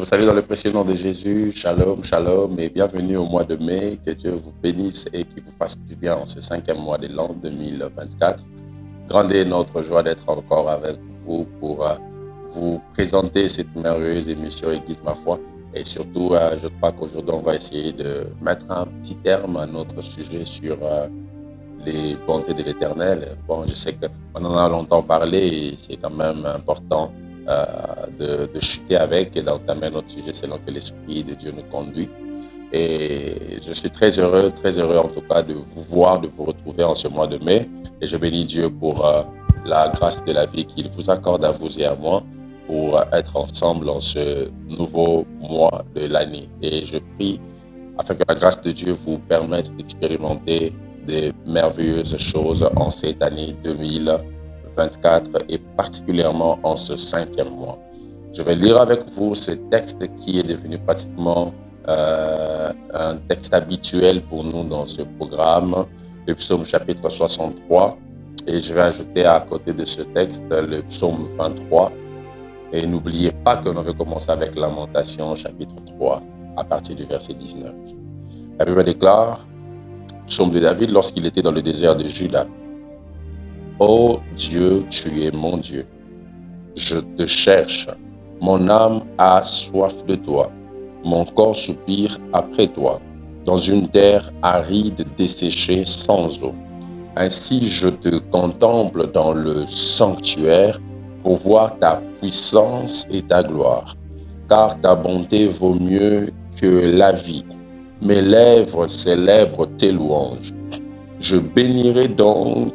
vous salue dans le précieux nom de Jésus. Shalom, shalom et bienvenue au mois de mai. Que Dieu vous bénisse et qu'il vous fasse du bien en ce 5e mois de l'an 2024. Grande est notre joie d'être encore avec vous pour vous présenter cette merveilleuse émission Église ma foi. Et surtout, je crois qu'aujourd'hui, on va essayer de mettre un petit terme à notre sujet sur les bontés de l'Éternel. Bon, je sais qu'on en a longtemps parlé et c'est quand même important de chuter avec et d'entamer notre sujet selon que l'Esprit de Dieu nous conduit. Et je suis très heureux en tout cas de vous voir, de vous retrouver en ce mois de mai. Et je bénis Dieu pour la grâce de la vie qu'il vous accorde à vous et à moi pour être ensemble en ce nouveau mois de l'année. Et je prie afin que la grâce de Dieu vous permette d'expérimenter des merveilleuses choses en cette année 2024 et particulièrement en ce 5e mois. Je vais lire avec vous ce texte qui est devenu pratiquement un texte habituel pour nous dans ce programme, le psaume chapitre 63. Et je vais ajouter à côté de ce texte le psaume 23. Et n'oubliez pas que l'on veut commencer avec Lamentation chapitre 3 à partir du verset 19. La Bible déclare, psaume de David lorsqu'il était dans le désert de Juda. Ô Dieu, tu es mon Dieu. Je te cherche. Mon âme a soif de toi. Mon corps soupire après toi, dans une terre aride, desséchée, sans eau. Ainsi je te contemple dans le sanctuaire pour voir ta puissance et ta gloire, car ta bonté vaut mieux que la vie. Mes lèvres célèbrent tes louanges. Je bénirai donc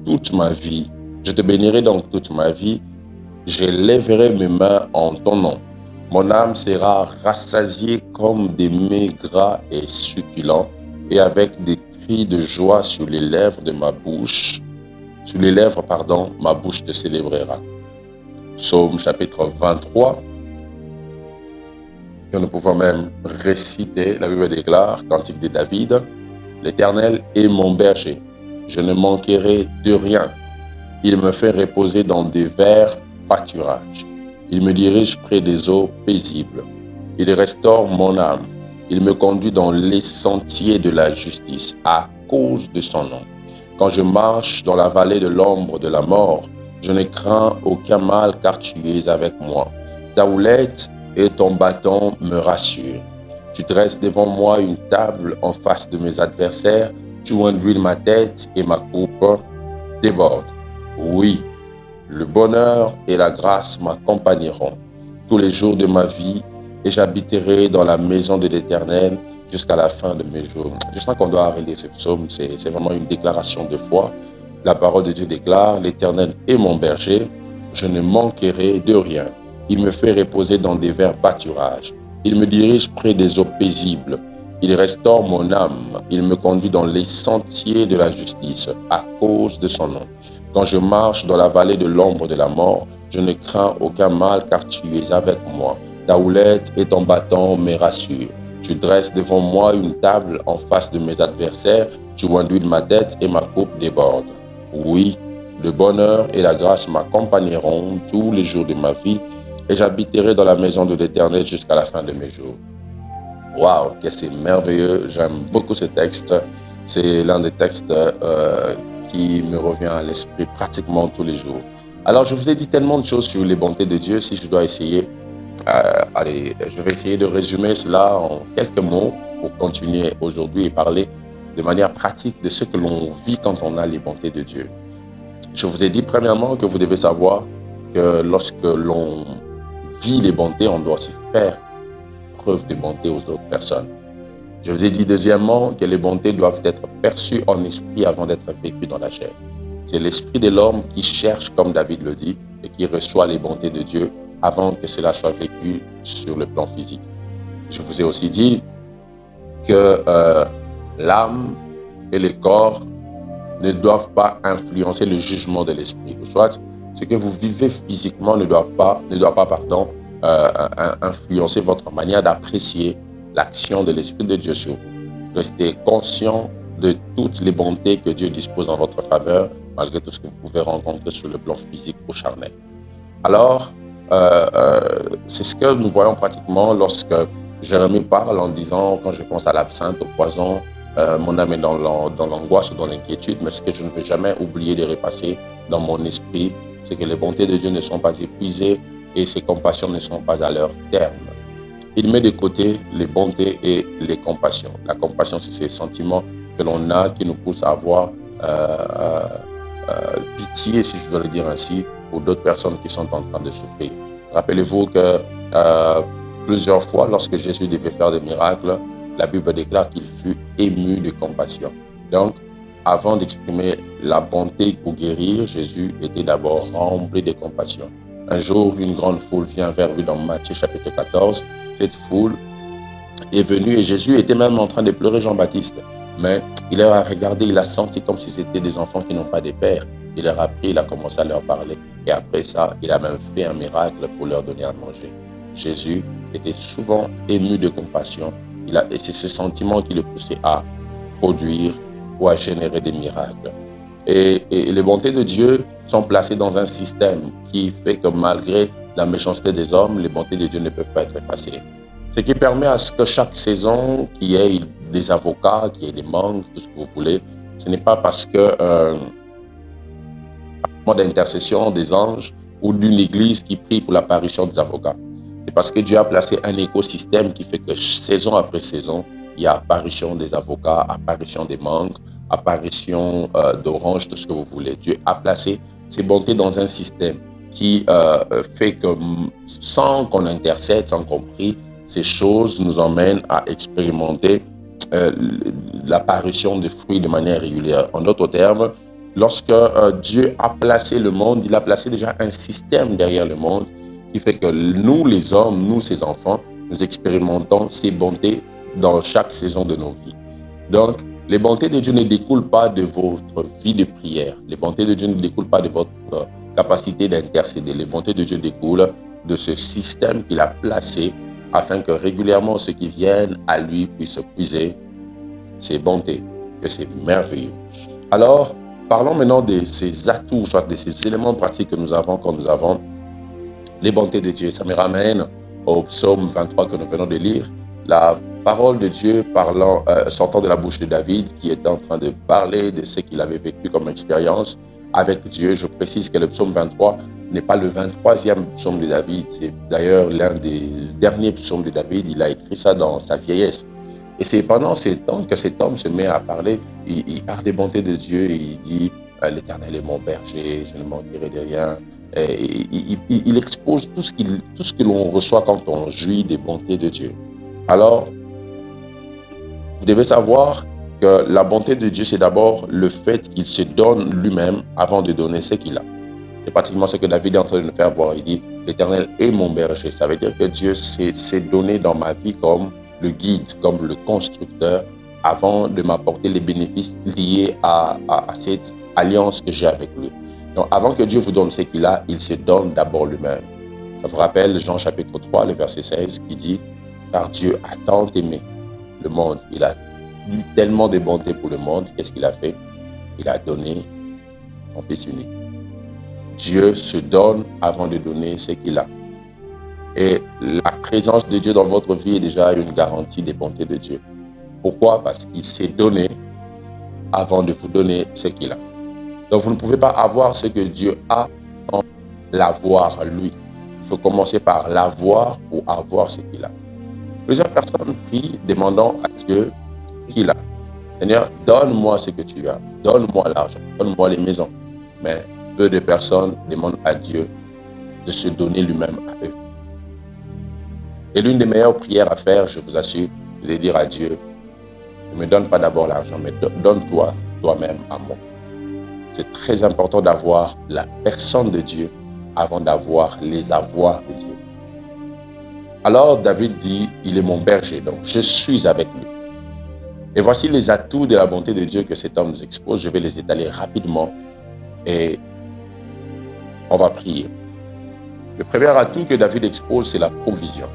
toute ma vie. Je te bénirai donc toute ma vie. Je lèverai mes mains en ton nom. Mon âme sera rassasiée comme des mets gras et succulents, et avec des cris de joie sur les lèvres de ma bouche. Sur les lèvres, ma bouche te célébrera. Psaume chapitre 23. Que nous pouvons même réciter, la Bible déclare, Cantique de David, l'Éternel est mon berger, je ne manquerai de rien. Il me fait reposer dans des verts pâturages. Il me dirige près des eaux paisibles. Il restaure mon âme. Il me conduit dans les sentiers de la justice à cause de son nom. Quand je marche dans la vallée de l'ombre de la mort, je ne crains aucun mal car tu es avec moi. Ta houlette et ton bâton me rassurent. Tu dresses devant moi une table en face de mes adversaires. Tu induis ma tête et ma coupe déborde. Oui, le bonheur et la grâce m'accompagneront tous les jours de ma vie et j'habiterai dans la maison de l'Éternel jusqu'à la fin de mes jours. Je sens qu'on doit relire ce psaume, c'est vraiment une déclaration de foi. La parole de Dieu déclare, l'Éternel est mon berger, je ne manquerai de rien. Il me fait reposer dans des verts pâturages. Il me dirige près des eaux paisibles. Il restaure mon âme. Il me conduit dans les sentiers de la justice à cause de son nom. Quand je marche dans la vallée de l'ombre de la mort, je ne crains aucun mal car tu es avec moi. Ta houlette et ton bâton me rassurent. Tu dresses devant moi une table en face de mes adversaires. Tu induis ma tête et ma coupe déborde. Oui, le bonheur et la grâce m'accompagneront tous les jours de ma vie et j'habiterai dans la maison de l'Éternel jusqu'à la fin de mes jours. Waouh, que c'est merveilleux. J'aime beaucoup ce texte. C'est l'un des textes qui me revient à l'esprit pratiquement tous les jours. Alors, je vous ai dit tellement de choses sur les bontés de Dieu. Si je dois essayer, je vais essayer de résumer cela en quelques mots pour continuer aujourd'hui et parler de manière pratique de ce que l'on vit quand on a les bontés de Dieu. Je vous ai dit premièrement que vous devez savoir que lorsque l'on vit les bontés, on doit aussi faire preuve de bonté aux autres personnes. Je vous ai dit deuxièmement que les bontés doivent être perçues en esprit avant d'être vécues dans la chair. C'est l'esprit de l'homme qui cherche, comme David le dit, et qui reçoit les bontés de Dieu avant que cela soit vécu sur le plan physique. Je vous ai aussi dit que l'âme et le corps ne doivent pas influencer le jugement de l'esprit. Ou soit, ce que vous vivez physiquement ne doit pas influencer votre manière d'apprécier l'action de l'Esprit de Dieu sur vous. Restez conscient de toutes les bontés que Dieu dispose en votre faveur, malgré tout ce que vous pouvez rencontrer sur le plan physique ou charnel. Alors, c'est ce que nous voyons pratiquement lorsque Jérémie parle en disant, quand je pense à l'absinthe, au poison, mon âme est dans l'angoisse ou dans l'inquiétude, mais ce que je ne veux jamais oublier de repasser dans mon esprit, c'est que les bontés de Dieu ne sont pas épuisées et ses compassions ne sont pas à leur terme. Il met de côté les bontés et les compassions. La compassion, c'est ces sentiments que l'on a qui nous poussent à avoir pitié, si je dois le dire ainsi, pour d'autres personnes qui sont en train de souffrir. Rappelez-vous que plusieurs fois, lorsque Jésus devait faire des miracles, la Bible déclare qu'il fut ému de compassion. Donc, avant d'exprimer la bonté pour guérir, Jésus était d'abord rempli de compassion. Un jour, une grande foule vient vers lui dans Matthieu chapitre 14. Cette foule est venue et Jésus était même en train de pleurer Jean-Baptiste. Mais il leur a regardé, il a senti comme si c'était des enfants qui n'ont pas de père. Il leur a pris, il a commencé à leur parler. Et après ça, il a même fait un miracle pour leur donner à manger. Jésus était souvent ému de compassion. Et c'est ce sentiment qui le poussait à produire ou à générer des miracles. Et les bontés de Dieu sont placées dans un système qui fait que malgré la méchanceté des hommes, les bontés de Dieu ne peuvent pas être effacées. Ce qui permet à ce que chaque saison, qu'il y ait des avocats, qu'il y ait des manques, tout ce que vous voulez, ce n'est pas parce que d'intercession des anges ou d'une église qui prie pour l'apparition des avocats. C'est parce que Dieu a placé un écosystème qui fait que saison après saison, il y a apparition des avocats, apparition des mangues, apparition d'oranges, tout ce que vous voulez. Dieu a placé ses bontés dans un système qui fait que sans qu'on intercède, sans qu'on prie, ces choses nous emmènent à expérimenter l'apparition de fruits de manière régulière. En d'autres termes, lorsque Dieu a placé le monde, il a placé déjà un système derrière le monde qui fait que nous, les hommes, nous, ses enfants, nous expérimentons ces bontés dans chaque saison de nos vies. Donc, les bontés de Dieu ne découlent pas de votre vie de prière. Les bontés de Dieu ne découlent pas de votre capacité d'intercéder. Les bontés de Dieu découlent de ce système qu'il a placé afin que régulièrement ceux qui viennent à lui puissent puiser ses bontés, que c'est merveilleux. Alors, parlons maintenant de ces atouts, soit de ces éléments pratiques que nous avons quand nous avons les bontés de Dieu. Ça me ramène au psaume 23 que nous venons de lire. La parole de Dieu sortant de la bouche de David, qui était en train de parler de ce qu'il avait vécu comme expérience avec Dieu. Je précise que le psaume 23 n'est pas le 23e psaume de David. C'est d'ailleurs l'un des derniers psaumes de David. Il a écrit ça dans sa vieillesse. Et c'est pendant ces temps que cet homme se met à parler. Il parle des bontés de Dieu et il dit « L'Éternel est mon berger, je ne manquerai de rien ». Il expose tout ce que l'on reçoit quand on jouit des bontés de Dieu. Alors, vous devez savoir que la bonté de Dieu, c'est d'abord le fait qu'il se donne lui-même avant de donner ce qu'il a. C'est pratiquement ce que David est en train de nous faire voir. Il dit, l'Éternel est mon berger. Ça veut dire que Dieu s'est donné dans ma vie comme le guide, comme le constructeur, avant de m'apporter les bénéfices liés à cette alliance que j'ai avec lui. Donc, avant que Dieu vous donne ce qu'il a, il se donne d'abord lui-même. Ça vous rappelle Jean chapitre 3, le verset 16, qui dit, car Dieu a tant aimé le monde, il a eu tellement de bonté pour le monde, qu'est-ce qu'il a fait? Il a donné son Fils unique. Dieu se donne avant de donner ce qu'il a. Et la présence de Dieu dans votre vie est déjà une garantie des bontés de Dieu. Pourquoi? Parce qu'il s'est donné avant de vous donner ce qu'il a. Donc vous ne pouvez pas avoir ce que Dieu a sans l'avoir lui. Il faut commencer par l'avoir pour avoir ce qu'il a. Plusieurs personnes prient demandant à Dieu ce qu'il a. Seigneur, donne-moi ce que tu as. Donne-moi l'argent. Donne-moi les maisons. Mais peu de personnes demandent à Dieu de se donner lui-même à eux. Et l'une des meilleures prières à faire, je vous assure, c'est de dire à Dieu, ne me donne pas d'abord l'argent, mais donne-toi toi-même à moi. C'est très important d'avoir la personne de Dieu avant d'avoir les avoirs de Dieu. Alors David dit, il est mon berger, donc je suis avec lui. Et voici les atouts de la bonté de Dieu que cet homme nous expose. Je vais les étaler rapidement et on va prier. Le premier atout que David expose, c'est la provision.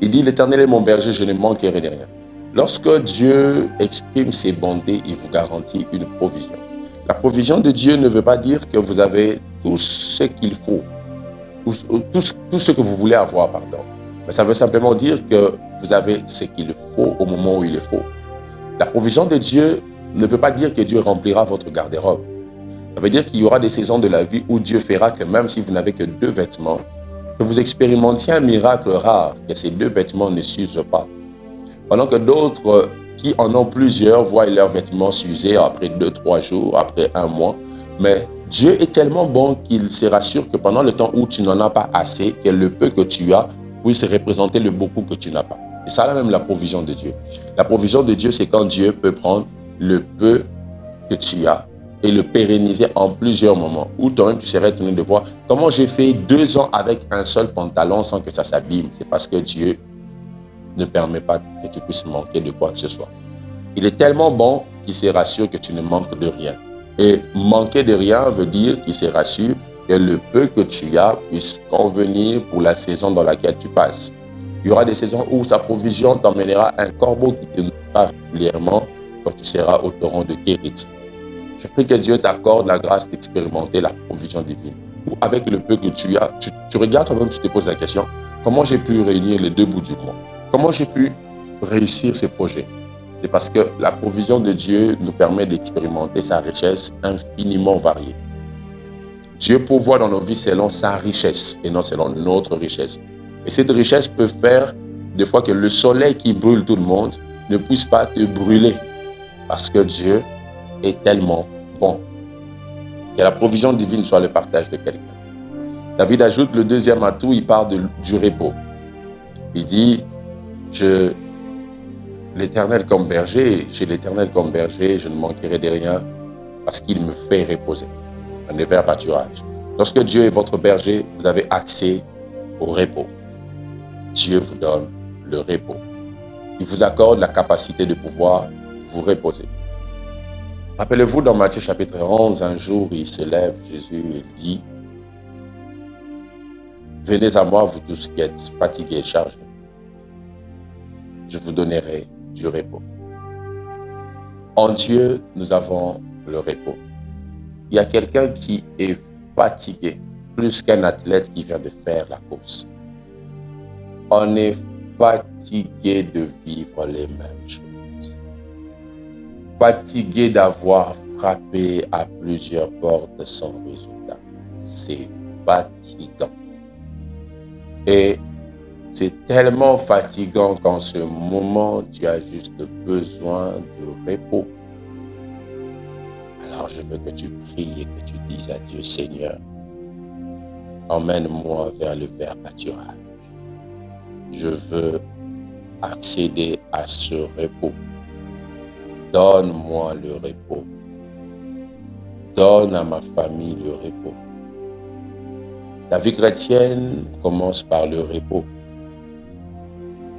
Il dit, l'Éternel est mon berger, je ne manquerai de rien. Lorsque Dieu exprime ses bontés, il vous garantit une provision. La provision de Dieu ne veut pas dire que vous avez tout ce qu'il faut. tout ce que vous voulez avoir, pardon. Mais ça veut simplement dire que vous avez ce qu'il faut au moment où il est faut. La provision de Dieu ne veut pas dire que Dieu remplira votre garde-robe. Ça veut dire qu'il y aura des saisons de la vie où Dieu fera que même si vous n'avez que 2 vêtements, que vous expérimentiez un miracle rare, que ces 2 vêtements ne s'usent pas. Pendant que d'autres qui en ont plusieurs voient leurs vêtements s'user après 2-3 jours, après 1 mois. Mais Dieu est tellement bon qu'il se rassure que pendant le temps où tu n'en as pas assez, que le peu que tu as puisse représenter le beaucoup que tu n'as pas. C'est ça même la provision de Dieu. La provision de Dieu, c'est quand Dieu peut prendre le peu que tu as et le pérenniser en plusieurs moments. Où toi-même, tu serais tenu de voir comment j'ai fait 2 ans avec un seul pantalon sans que ça s'abîme. C'est parce que Dieu ne permet pas que tu puisses manquer de quoi que ce soit. Il est tellement bon qu'il se rassure que tu ne manques de rien. Et manquer de rien veut dire qu'il se rassure que le peu que tu as puisse convenir pour la saison dans laquelle tu passes. Il y aura des saisons où sa provision t'emmènera un corbeau qui te nourrira régulièrement quand tu seras au torrent de Kérit. Je prie que Dieu t'accorde la grâce d'expérimenter la provision divine. Ou avec le peu que tu as, tu regardes toi-même, tu te poses la question, comment j'ai pu réunir les 2 bouts du mois? Comment j'ai pu réussir ces projets? C'est parce que la provision de Dieu nous permet d'expérimenter sa richesse infiniment variée. Dieu pourvoit dans nos vies selon sa richesse et non selon notre richesse. Et cette richesse peut faire des fois que le soleil qui brûle tout le monde ne puisse pas te brûler parce que Dieu est tellement bon. Que la provision divine soit le partage de quelqu'un. David ajoute le 2e atout, il parle du repos. Il dit, l'Éternel comme berger, chez l'Éternel comme berger, je ne manquerai de rien parce qu'il me fait reposer. Un éveil pâturage. Lorsque Dieu est votre berger, vous avez accès au repos. Dieu vous donne le repos. Il vous accorde la capacité de pouvoir vous reposer. Rappelez-vous dans Matthieu chapitre 11, un jour il se lève, Jésus il dit, « Venez à moi, vous tous qui êtes fatigués et chargés. Je vous donnerai du repos. » En Dieu, nous avons le repos. Il y a quelqu'un qui est fatigué, plus qu'un athlète qui vient de faire la course. On est fatigué de vivre les mêmes choses. Fatigué d'avoir frappé à plusieurs portes sans résultat. C'est fatigant. Et c'est tellement fatigant qu'en ce moment, tu as juste besoin de repos. Alors je veux que tu pries et que tu dises à Dieu, Seigneur, emmène-moi vers le vert pâturage. Je veux accéder à ce repos. Donne-moi le repos. Donne à ma famille le repos. La vie chrétienne commence par le repos.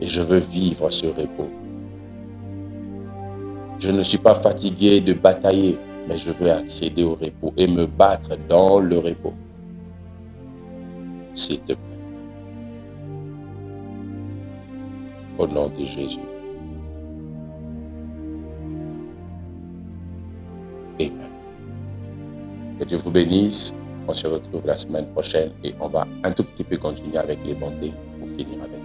Et je veux vivre ce repos. Je ne suis pas fatigué de batailler, mais je veux accéder au repos et me battre dans le repos. S'il te plaît. Au nom de Jésus. Amen. Que Dieu vous bénisse. On se retrouve la semaine prochaine et on va un tout petit peu continuer avec les bontés pour finir avec.